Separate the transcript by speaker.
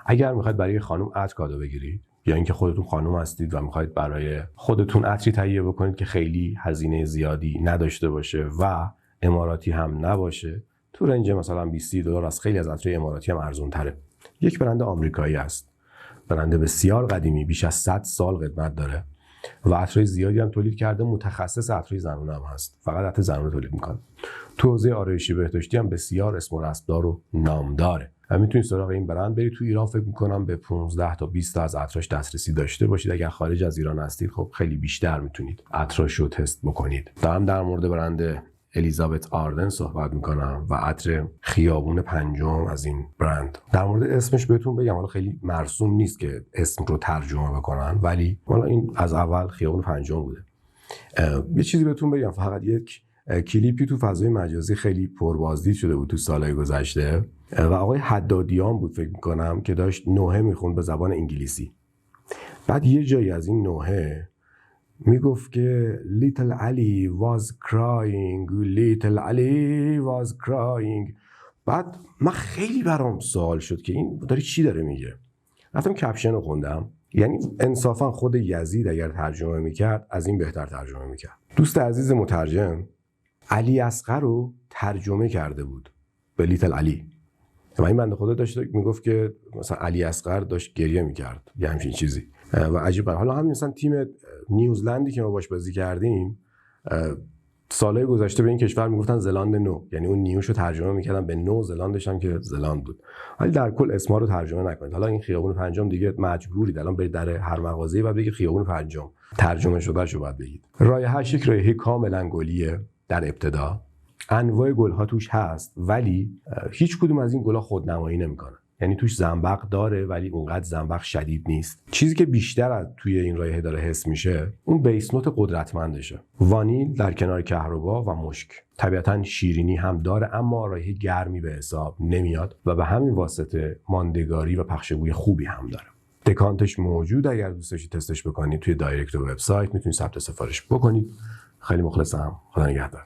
Speaker 1: اگر میخواید برای خانم عطر کادو بگیرید یا اینکه خودتون خانم هستید و میخواید برای خودتون عطری تهیه بکنید که خیلی هزینه زیادی نداشته باشه و اماراتی هم نباشه، تو رنج مثلا $20 از خیلی از عطرهای اماراتی هم ارزون تره. یک برند آمریکایی است، برند بسیار قدیمی، بیش از 100 سال قدمت داره و عطرهای زیادی هم تولید کرده، متخصص عطرهای زنونه هم هست، فقط عطر زنونه تولید میکنه. تو حوزه آرایشی بهداشتی هم بسیار اسم و رسمدار و نام داره و میتونید سراغ این برند برید. تو ایران فکر میکنم به 15 تا 20 تا از عطراش دسترسی داشته باشید. اگر خارج از ایران هستید خب خیلی بیشتر میتونید عطراشو تست بکنید. دارم در مورد برند الیزابت آردن صحبت میکنم و عطر خیابون پنجم از این برند. در مورد اسمش بهتون بگم، حالا خیلی مرسوم نیست که اسم رو ترجمه بکنن، ولی حالا این از اول خیابون پنجم بوده. یه چیزی بهتون بگم، فقط یک کلیپی تو فضای مجازی خیلی پربازدید شده بود تو سالهای گذشته و آقای حدادیان بود فکر میکنم که داشت نوحه میخوند به زبان انگلیسی. بعد یه جایی از این نوحه میگفت که Little Ali was crying, Little Ali was crying. بعد من خیلی برام سوال شد که این داره چی داره میگه. رفتم کپشن رو خوندم، یعنی انصافا خود یزید اگر ترجمه میکرد از این بهتر ترجمه میکرد. دوست عزیز مترجم علی اصغر رو ترجمه کرده بود به لیتل علی و این بنده خدا داشت میگفت که مثلا علی اصغر داشت گریه میکرد یا همچین چیزی و عجیبه. حالا همین مثلا تیم نیوزلندی که ما باش بازی کردیم سالهای گذشته به این کشور میگفتن زلاند نو، یعنی اون نیوشو ترجمه میکردن به نو زلاندش هم که زلاند بود. ولی در کل اسما رو ترجمه نکنید. حالا این خیابون پنجم دیگه مجبورید الان برید در هر مغازه‌ای و بگید خیابون پنجم، ترجمه شده شو باید بگید. رایحه‌اش یک رایحه کاملا گلیه. در ابتدا انواع گل‌ها توش هست ولی هیچ کدوم از این گل‌ها خودنمایی نمی‌کنه، یعنی توش زنبق داره ولی اونقدر زنبق شدید نیست. چیزی که بیشتر از توی این رایحه داره حس میشه اون بیس نوت قدرتمندشه، وانیل در کنار کهربا و مشک. طبیعتاً شیرینی هم داره اما رایحه گرمی به حساب نمیاد و به همین واسطه ماندگاری و پخش بوی خوبی هم داره. دکانتش موجود، اگر دوست داشتید تستش بکنید توی دایرکت وبسایت میتونید ثبت سفارش بکنید. خیلی مخلصم. خدا نگهدار.